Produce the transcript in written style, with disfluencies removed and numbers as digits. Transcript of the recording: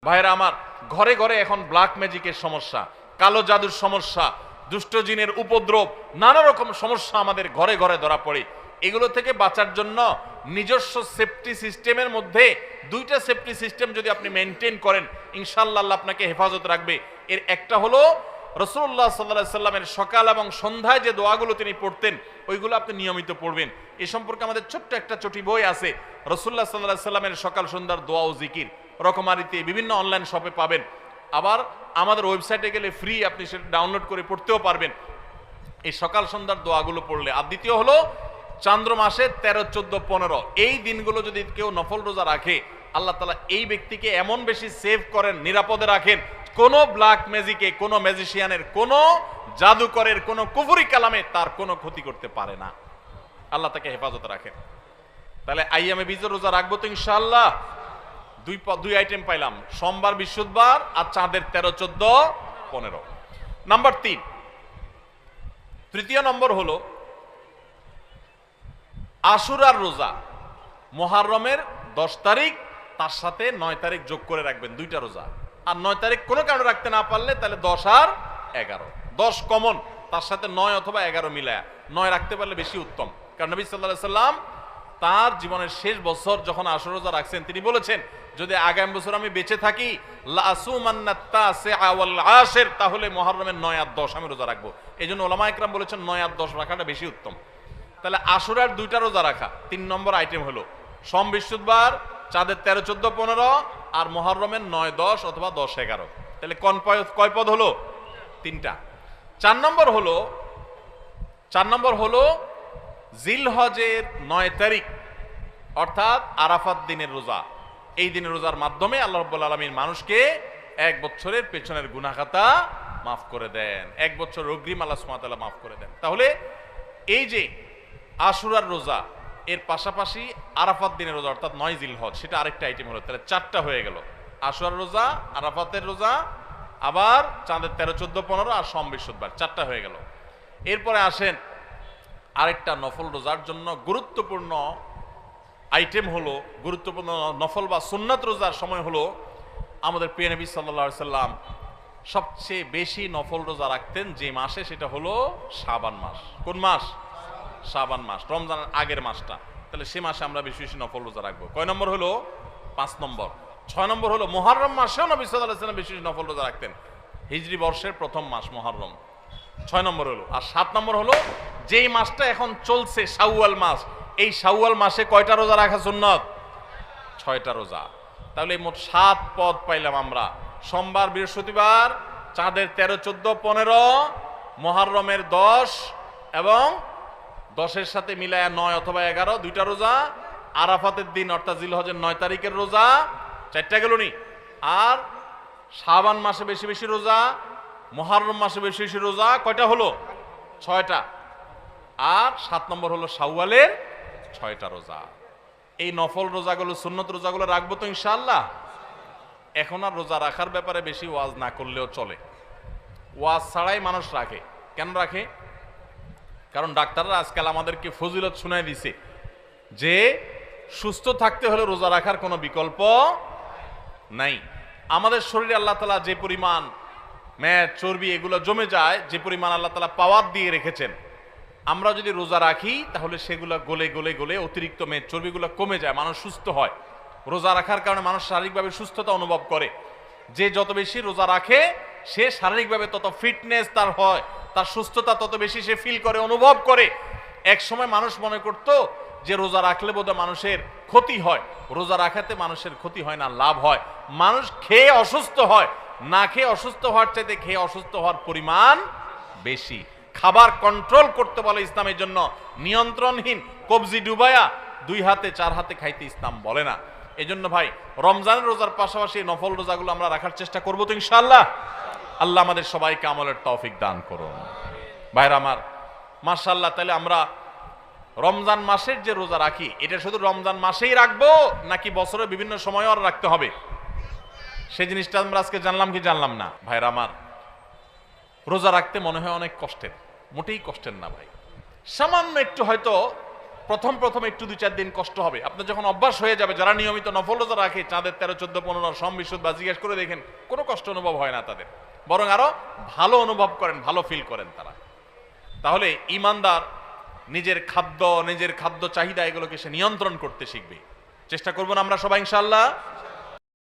ভাইরা আমার, ঘরে ঘরে এখন ব্ল্যাক ম্যাজিকের সমস্যা, কালো জাদুর সমস্যা, দুষ্ট জিনের উপদ্রব, নানা রকম সমস্যা আমাদের ঘরে ঘরে ধরা পড়ে। এগুলো থেকে বাঁচার জন্য নিজস্ব সেফটি সিস্টেমের মধ্যে দুইটা সেফটি সিস্টেম যদি আপনি মেনটেন করেন, ইনশাআল্লাহ আল্লাহ আপনাকে হেফাজত রাখবে। এর একটা হলো রাসূলুল্লাহ সাল্লাল্লাহু আলাইহি সাল্লামের সকাল এবং সন্ধ্যায় যে দোয়াগুলো তিনি পড়তেন ওইগুলো আপনি নিয়মিত পড়বেন। এ সম্পর্কে আমাদের ছোট্ট একটা ছোটি বই আছে, রাসূলুল্লাহ সাল্লাল্লাহু আলাইহি সাল্লামের সকাল সন্ধ্যার দোয়া ও জিকির, রকমারিতে বিভিন্ন অনলাইন শপে পাবেন। আবার আমাদের ওয়েবসাইটে গেলে ফ্রি, আপনি সেটা ডাউনলোড করে পড়তেও পারবেন এই সকাল সন্ধ্যার দোয়াগুলো পড়লে। আর দ্বিতীয় হলো চন্দ্র মাসে 13, 14, 15 এই দিনগুলো যদি কেউ নফল রোজা রাখে, আল্লাহ তাআলা এই ব্যক্তিকে এমন বেশি সেভ করেন, নিরাপদে রাখেন, কোনো ব্ল্যাক ম্যাজিকে, কোনো ম্যাজিশিয়ানের, কোনো জাদুকরের, কোনো কুফরি কালামে তার কোনো ক্ষতি করতে পারে না। আল্লাহ তাকে হেফাজত রাখেন। তাহলে আইয়ামে বীজের রোজা রাখবো তো ইনশাআল্লাহ। দুই আইটেম পাইলাম, সোমবার, বৃহস্পতিবার আর চাঁদের 13, 14, 15। নাম্বার 3, তৃতীয় নম্বর হলো আশুরার রোজা। মুহররমের 10 তারিখ, তার সাথে 9 তারিখ যোগ করে রাখবেন, দুইটা রোজা। আর 9 তারিখ কোনো কারণে রাখতে না পারলে তাহলে 10 আর 11, 10 কমন, তার সাথে 9 অথবা 11 মিলায়া 9 রাখতে পারলে বেশি উত্তম। কারণ নবী সাল্লাল্লাহু আলাইহি সাল্লাম তার জীবনের শেষ বছর যখন আশুরা রোজা রাখছেন, তিনি বলেছেন যদি আগামী বছর আমি বেঁচে থাকি তাহলে মুহররমের 9 আর 10 আমি রোজা রাখবো। এই জন্য ওলামা ইকরাম বলেছেন 9 আর 10 রাখাটা বেশি উত্তম। তাহলে আশুরার 2টা রোজা রাখা 3 নম্বর আইটেম হলো সোম, বৃহস্পতিবার, চাঁদের 13, 14, 15 আর মুহররমের 9, 10 অথবা 10, 11। তাহলে কয় পদ হলো? 3টা। 4 নম্বর হলো জিলহজের 9 তারিখ অর্থাৎ আরাফাত দিনের রোজা। এই দিনের রোজার মাধ্যমে আল্লাহ রাব্বুল আলামিন মানুষকে 1 বছরের পেছনের গুনাহ খাতা মাফ করে দেন, 1 বছর অগ্রিম আল্লাহ সুবহানাহু ওয়া তাআলা মাফ করে দেন। তাহলে এই যে আশুরার রোজা, এর পাশাপাশি আরাফাত দিনের রোজা অর্থাৎ 9 জিলহজ, সেটা আরেকটা আইটেম হলো। তাহলে 4টা হয়ে গেল, আশুরার রোজা, আরাফাতের রোজা, আবার চাঁদের 13, 14, 15 আর সোম, বৃহস্পতিবার, 4টা হয়ে গেল। এরপরে আসেন আরেকটা নফল রোজার জন্য গুরুত্বপূর্ণ আইটেম হলো, গুরুত্বপূর্ণ নফল বা সুন্নাত রোজার সময় হলো আমাদের প্রিয় নবী সাল্লাল্লাহু আলাইহি সাল্লাম সবচেয়ে বেশি নফল রোজা রাখতেন যে মাসে, সেটা হলো শাবান মাস। কোন মাস? শাবান মাস, রমজানের আগের মাসটা। তাহলে সে মাসে আমরা বেশি বেশি নফল রোজা রাখবো। কয় নম্বর হলো? 5 নম্বর। 6 নম্বর হলো মুহররম মাসেও নবী সাল্লাল্লাহু আলাইহি সাল্লাম বেশি বেশি নফল রোজা রাখতেন। হিজরি বর্ষের প্রথম মাস মুহররম, 6 নম্বর হলো। আর 7 নম্বর হলো যেই মাসটা এখন চলছে শাওয়াল মাস, এই শাওয়াল মাসে কয়টা রোজা রাখা সুন্নত? 6টা রোজা। তাহলে মোট 7 পদ পাইলাম আমরা। সোমবার, বৃহস্পতিবার, চাঁদের 13, 14, 15, মুহররমের 10 এবং 10-এর সাথে মিলায়া 9 অথবা 11, 2টা রোজা। আরাফাতের দিন অর্থাৎ জিলহজের 9 তারিখের রোজা, 4টা গেল নি। আর শাবান মাসে বেশি বেশি রোজা, মুহররম মাসে বেশি বেশি রোজা, কয়টা হলো? 6টা। আর 7 নম্বর হলো শাওয়ালের 6টা রোজা। এই নফল রোজাগুলো, সুন্নত রোজাগুলো রাখবো তো ইনশাআল্লাহ। এখন আর রোজা রাখার ব্যাপারে বেশি ওয়াজ না করলেও চলে। ওয়াজ ছাড়াই মানুষ রাখে। কেন রাখে? কারণ ডাক্তাররা আজকাল আমাদেরকে ফজিলত শুনাই দিছে যে সুস্থ থাকতে হলে রোজা রাখার কোনো বিকল্প নাই। আমাদের শরীরে আল্লাহ তাআলা যে পরিমাণ মেদ, চর্বি এগুলো জমে যায়, যে পরিমাণ আল্লাহ তাআলা পাওয়ার দিয়ে রেখেছেন, আমরা যদি রোজা রাখি তাহলে সেগুলো গলে গলে গলে অতিরিক্ত মেদ, চর্বিগুলো কমে যায়, মানুষ সুস্থ হয়। রোজা রাখার কারণে মানুষ শারীরিকভাবে সুস্থতা অনুভব করে। যে যত বেশি রোজা রাখে সে শারীরিকভাবে তত ফিটনেস তার হয়, তার সুস্থতা তত বেশি সে ফিল করে, অনুভব করে। এক সময় মানুষ মনে করতো যে রোজা রাখলে বোধহয় মানুষের ক্ষতি হয়। রোজা রাখাতে মানুষের ক্ষতি হয় না, লাভ হয়। মানুষ খেয়ে অসুস্থ হয়, না খেয়ে অসুস্থ হওয়ার চাইতে খেয়ে অসুস্থ হওয়ার পরিমাণ বেশি। খাবার কন্ট্রোল করতে বলে ইসলামের জন্য, নিয়ন্ত্রণহীন কবজি ডুবায়া 2 হাতে 4 হাতে খাইতে ইসলাম বলে না। এজন্য ভাই রমজানের রোজার পাশাপাশি নফল রোজাগুলো আমরা রাখার চেষ্টা করবো তো ইনশাআল্লাহ। আল্লাহ আমাদের সবাইকে আমলের তৌফিক দান করুন। ভাইরা আমার, মাশাআল্লাহ। তাহলে আমরা রমজান মাসের যে রোজা রাখি, এটা শুধু রমজান মাসেই রাখবো নাকি বছরের বিভিন্ন সময়ও আর রাখতে হবে? সেই জিনিসটা আমরা আজকে জানলাম কি জানলাম না? ভাইরা আমার, রোজা রাখতে মনে হয় অনেক কষ্টের, মোটেই কষ্টের না ভাই। সামান্য একটু হয়তো প্রথম প্রথম একটু 2-4 দিন কষ্ট হবে, আপনার যখন অভ্যাস হয়ে যাবে, যারা নিয়মিত নফল রোজা রাখে চাঁদের 13, 14, 15 সম বিশুদ্ধ বা জিজ্ঞেস করে দেখেন কোনো কষ্ট অনুভব হয় না তাদের, বরং আরো ভালো অনুভব করেন, ভালো ফিল করেন তারা। তাহলে ইমানদার নিজের খাদ্য চাহিদা এগুলোকে সে নিয়ন্ত্রণ করতে শিখবে। চেষ্টা করবো না আমরা সবাই ইনশাআল্লাহ।